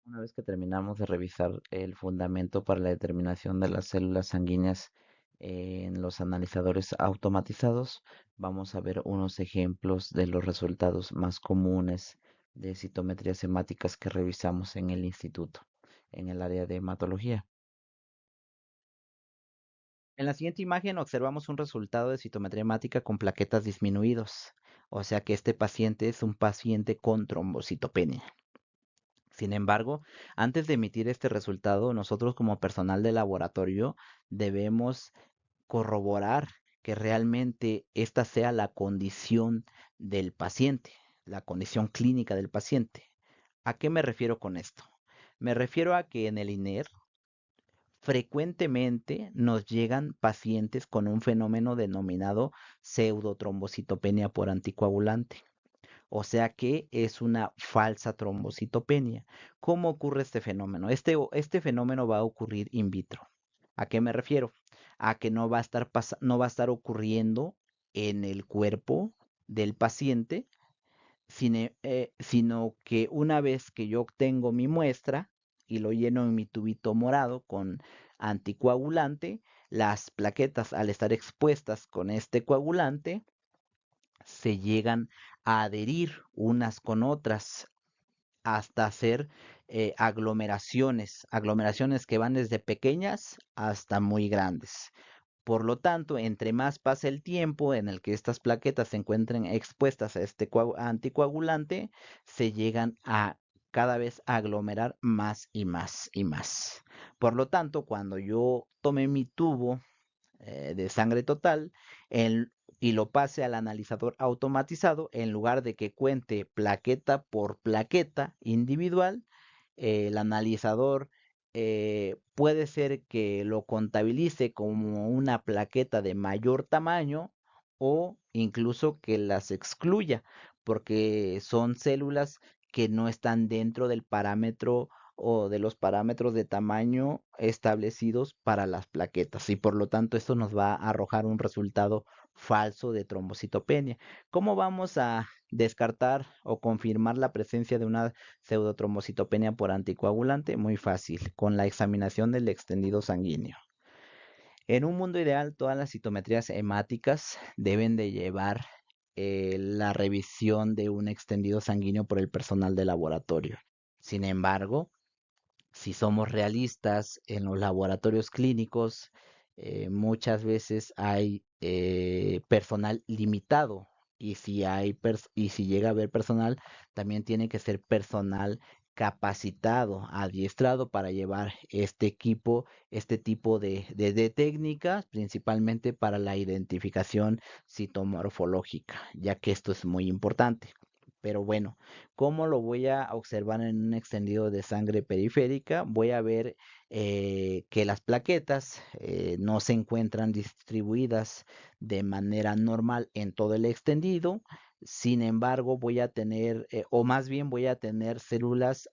Una vez que terminamos de revisar el fundamento para la determinación de las células sanguíneas en los analizadores automatizados, vamos a ver unos ejemplos de los resultados más comunes de citometrías hemáticas que revisamos en el instituto, en el área de hematología. En la siguiente imagen observamos un resultado de citometría hemática con plaquetas disminuidos, o sea que este paciente es un paciente con trombocitopenia. Sin embargo, antes de emitir este resultado, nosotros como personal de laboratorio debemos corroborar que realmente esta sea la condición del paciente, la condición clínica del paciente. ¿A qué me refiero con esto? Me refiero a que en el INER frecuentemente nos llegan pacientes con un fenómeno denominado pseudotrombocitopenia por anticoagulante. O sea que es una falsa trombocitopenia. ¿Cómo ocurre este fenómeno? Este fenómeno va a ocurrir in vitro. ¿A qué me refiero? A que no va a estar ocurriendo en el cuerpo del paciente, sino que una vez que yo obtengo mi muestra y lo lleno en mi tubito morado con anticoagulante, las plaquetas al estar expuestas con este coagulante se llegan a adherir unas con otras hasta hacer aglomeraciones que van desde pequeñas hasta muy grandes. Por lo tanto, entre más pasa el tiempo en el que estas plaquetas se encuentren expuestas a este anticoagulante, se llegan a cada vez aglomerar más y más y más. Por lo tanto, cuando yo tome mi tubo de sangre total y lo pase al analizador automatizado, en lugar de que cuente plaqueta por plaqueta individual, el analizador puede ser que lo contabilice como una plaqueta de mayor tamaño o incluso que las excluya, porque son células que no están dentro del parámetro o de los parámetros de tamaño establecidos para las plaquetas y por lo tanto esto nos va a arrojar un resultado falso de trombocitopenia. ¿Cómo vamos a descartar o confirmar la presencia de una pseudotrombocitopenia por anticoagulante? Muy fácil, con la examinación del extendido sanguíneo. En un mundo ideal, todas las citometrías hemáticas deben de llevar la revisión de un extendido sanguíneo por el personal de laboratorio. Sin embargo, si somos realistas, en los laboratorios clínicos muchas veces hay personal limitado y si llega a haber personal, también tiene que ser personal capacitado, adiestrado para llevar este equipo, este tipo de técnicas, principalmente para la identificación citomorfológica, ya que esto es muy importante. Pero bueno, ¿cómo lo voy a observar en un extendido de sangre periférica? Voy a ver que las plaquetas no se encuentran distribuidas de manera normal en todo el extendido. Sin embargo, voy a tener, o más bien voy a tener células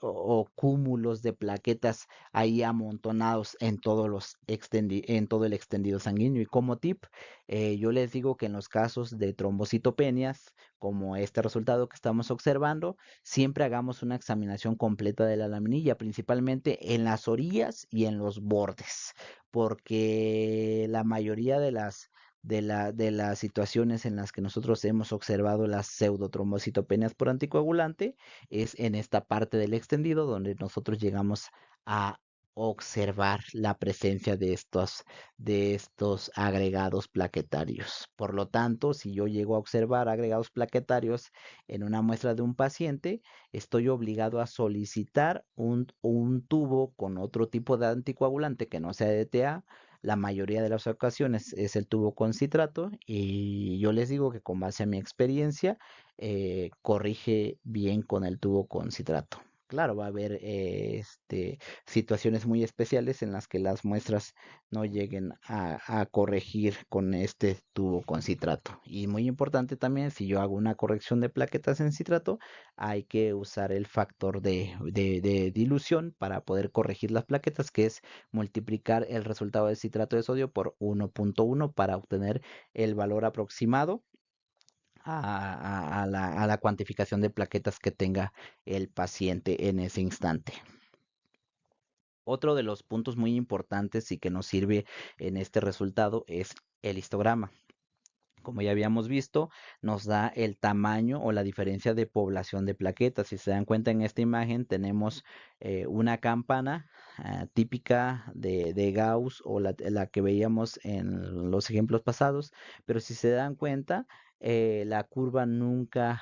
o cúmulos de plaquetas ahí amontonados en todo el extendido sanguíneo. Y como tip, yo les digo que en los casos de trombocitopenias, como este resultado que estamos observando, siempre hagamos una examinación completa de la laminilla, principalmente en las orillas y en los bordes, porque la mayoría de las situaciones en las que nosotros hemos observado las pseudotrombocitopenias por anticoagulante es en esta parte del extendido donde nosotros llegamos a observar la presencia de estos agregados plaquetarios. Por lo tanto, si yo llego a observar agregados plaquetarios en una muestra de un paciente, estoy obligado a solicitar un tubo con otro tipo de anticoagulante que no sea DTA. La mayoría de las ocasiones es el tubo con citrato y yo les digo que con base a mi experiencia corrige bien con el tubo con citrato. Claro, va a haber situaciones muy especiales en las que las muestras no lleguen a corregir con este tubo con citrato. Y muy importante también, si yo hago una corrección de plaquetas en citrato, hay que usar el factor de dilución para poder corregir las plaquetas, que es multiplicar el resultado de citrato de sodio por 1.1 para obtener el valor aproximado a la cuantificación de plaquetas que tenga el paciente en ese instante. Otro de los puntos muy importantes y que nos sirve en este resultado es el histograma. Como ya habíamos visto, nos da el tamaño o la diferencia de población de plaquetas. Si se dan cuenta en esta imagen, tenemos una campana típica de Gauss o la que veíamos en los ejemplos pasados, pero si se dan cuenta, la curva nunca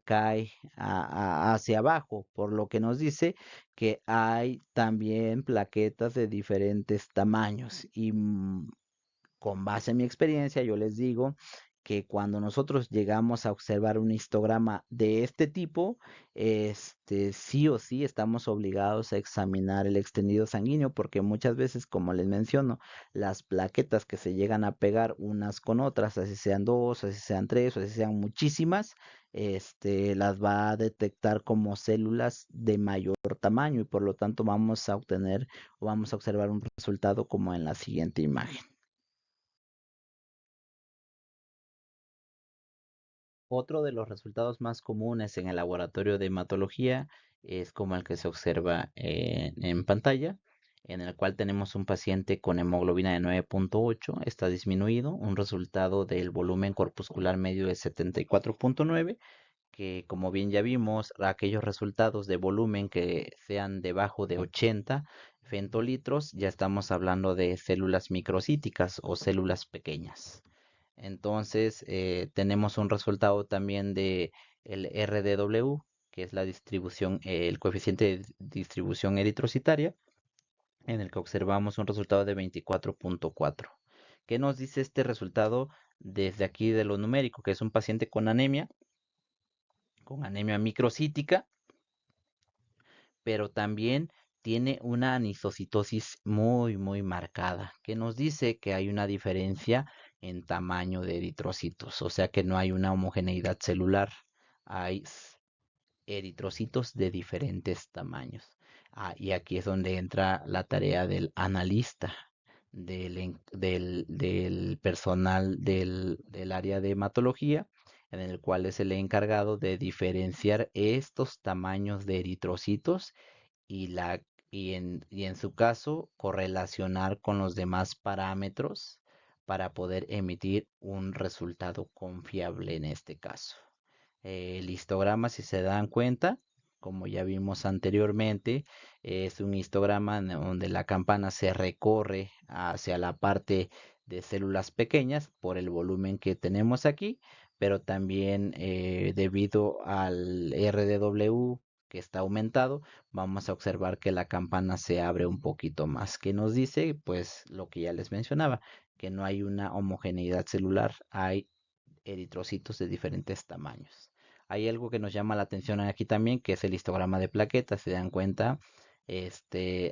cae hacia abajo, por lo que nos dice que hay también plaquetas de diferentes tamaños y con base en mi experiencia, yo les digo que cuando nosotros llegamos a observar un histograma de este tipo, sí o sí estamos obligados a examinar el extendido sanguíneo, porque muchas veces, como les menciono, las plaquetas que se llegan a pegar unas con otras, así sean dos, así sean tres, o así sean muchísimas, las va a detectar como células de mayor tamaño y por lo tanto vamos a obtener o vamos a observar un resultado como en la siguiente imagen. Otro de los resultados más comunes en el laboratorio de hematología es como el que se observa en pantalla, en el cual tenemos un paciente con hemoglobina de 9.8, está disminuido, un resultado del volumen corpuscular medio de 74.9, que como bien ya vimos, aquellos resultados de volumen que sean debajo de 80 femtolitros, ya estamos hablando de células microcíticas o células pequeñas. Entonces, tenemos un resultado también de el RDW, que es la distribución, el coeficiente de distribución eritrocitaria, en el que observamos un resultado de 24.4. ¿Qué nos dice este resultado desde aquí de lo numérico? Que es un paciente con anemia microcítica, pero también tiene una anisocitosis muy marcada, que nos dice que hay una diferencia en tamaño de eritrocitos, o sea que no hay una homogeneidad celular, hay eritrocitos de diferentes tamaños. Y aquí es donde entra la tarea del analista, del personal del área de hematología, en el cual es el encargado de diferenciar estos tamaños de eritrocitos y, y en su caso correlacionar con los demás parámetros para poder emitir un resultado confiable en este caso. El histograma, si se dan cuenta, como ya vimos anteriormente, es un histograma donde la campana se recorre hacia la parte de células pequeñas por el volumen que tenemos aquí, pero también debido al RDW que está aumentado, vamos a observar que la campana se abre un poquito más, que nos dice pues lo que ya les mencionaba, que no hay una homogeneidad celular, hay eritrocitos de diferentes tamaños. Hay algo que nos llama la atención aquí también, que es el histograma de plaquetas. Se dan cuenta,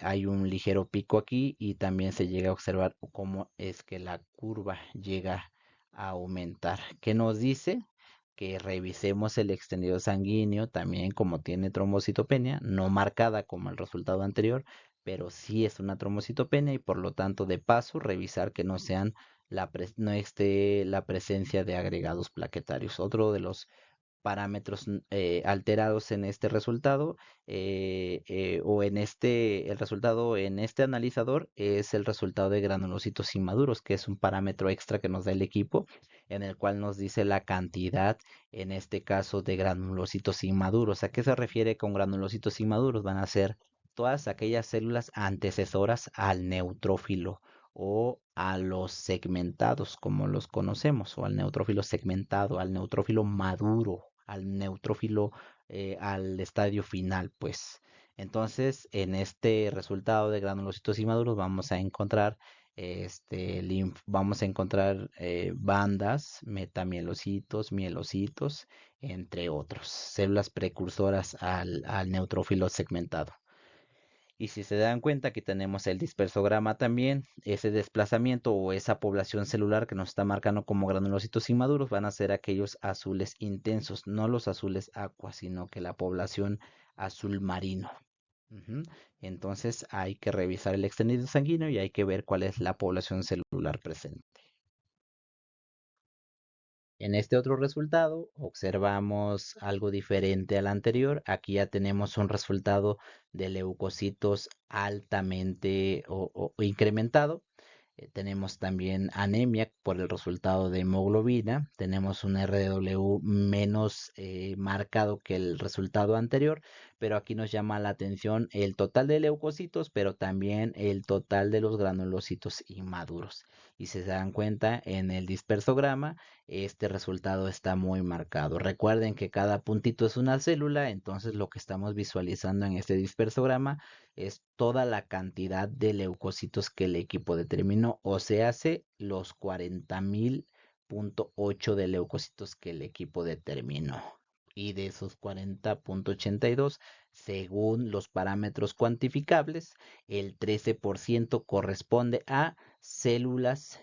hay un ligero pico aquí y también se llega a observar cómo es que la curva llega a aumentar. ¿Qué nos dice? Que revisemos el extendido sanguíneo también como tiene trombocitopenia, no marcada como el resultado anterior, pero sí es una trombocitopenia y por lo tanto de paso revisar que no sean no esté la presencia de agregados plaquetarios. Otro de los parámetros alterados en este resultado o en el resultado en este analizador es el resultado de granulocitos inmaduros, que es un parámetro extra que nos da el equipo, en el cual nos dice la cantidad, en este caso, de granulocitos inmaduros. ¿A qué se refiere con granulocitos inmaduros? Van a ser todas aquellas células antecesoras al neutrófilo o a los segmentados, como los conocemos, o al neutrófilo segmentado, al neutrófilo maduro, al neutrófilo, al estadio final, pues. Entonces, en este resultado de granulocitos inmaduros vamos a encontrar vamos a encontrar bandas, metamielocitos, mielocitos, entre otros, células precursoras al neutrófilo segmentado. Y si se dan cuenta que tenemos el dispersograma también, ese desplazamiento o esa población celular que nos está marcando como granulocitos inmaduros van a ser aquellos azules intensos, no los azules aqua, sino que la población azul marino. Ujú. Entonces hay que revisar el extendido sanguíneo y hay que ver cuál es la población celular presente. En este otro resultado observamos algo diferente al anterior. Aquí ya tenemos un resultado de leucocitos altamente o incrementado. Tenemos también anemia por el resultado de hemoglobina. Tenemos un RW menos marcado que el resultado anterior, pero aquí nos llama la atención el total de leucocitos, pero también el total de los granulocitos inmaduros. Y si se dan cuenta en el dispersograma, este resultado está muy marcado. Recuerden que cada puntito es una célula, entonces lo que estamos visualizando en este dispersograma es toda la cantidad de leucocitos que el equipo determinó, o sea, hace los 40.000.8 de leucocitos que el equipo determinó. Y de esos 40.82, según los parámetros cuantificables, el 13% corresponde a células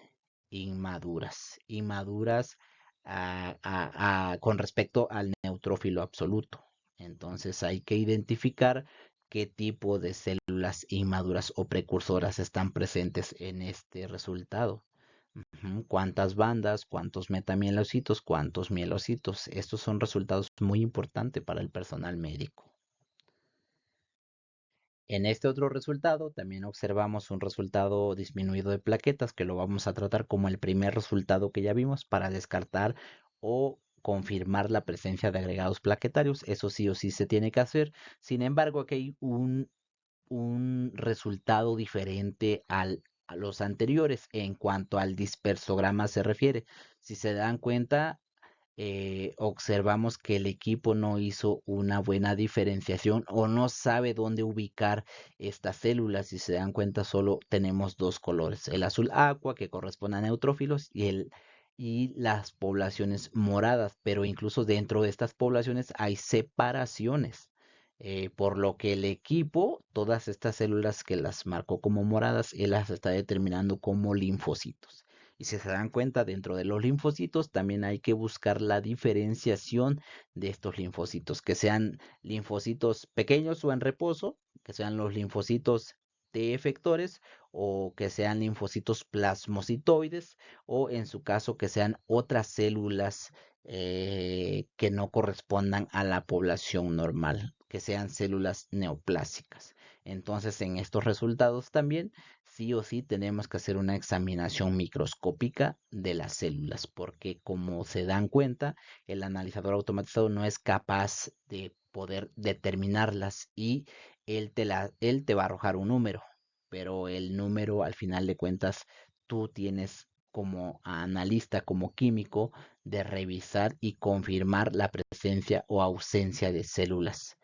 inmaduras, con respecto al neutrófilo absoluto. Entonces hay que identificar qué tipo de células inmaduras o precursoras están presentes en este resultado. Cuántas bandas, cuántos metamielocitos, cuántos mielocitos. Estos son resultados muy importantes para el personal médico. En este otro resultado también observamos un resultado disminuido de plaquetas que lo vamos a tratar como el primer resultado que ya vimos para descartar o confirmar la presencia de agregados plaquetarios. Eso sí o sí se tiene que hacer. Sin embargo, aquí hay un resultado diferente a los anteriores en cuanto al dispersograma se refiere. Si se dan cuenta, observamos que el equipo no hizo una buena diferenciación o no sabe dónde ubicar estas células. Si se dan cuenta, solo tenemos dos colores, el azul agua que corresponde a neutrófilos y las poblaciones moradas, pero incluso dentro de estas poblaciones hay separaciones. Por lo que el equipo, todas estas células que las marcó como moradas, él las está determinando como linfocitos. Y si se dan cuenta, dentro de los linfocitos también hay que buscar la diferenciación de estos linfocitos, que sean linfocitos pequeños o en reposo, que sean los linfocitos T efectores o que sean linfocitos plasmocitoides o en su caso que sean otras células que no correspondan a la población normal, que sean células neoplásicas. Entonces, en estos resultados también sí o sí tenemos que hacer una examinación microscópica de las células, porque como se dan cuenta, el analizador automatizado no es capaz de poder determinarlas y él te va a arrojar un número, pero el número al final de cuentas tú tienes como analista, como químico, de revisar y confirmar la presencia o ausencia de células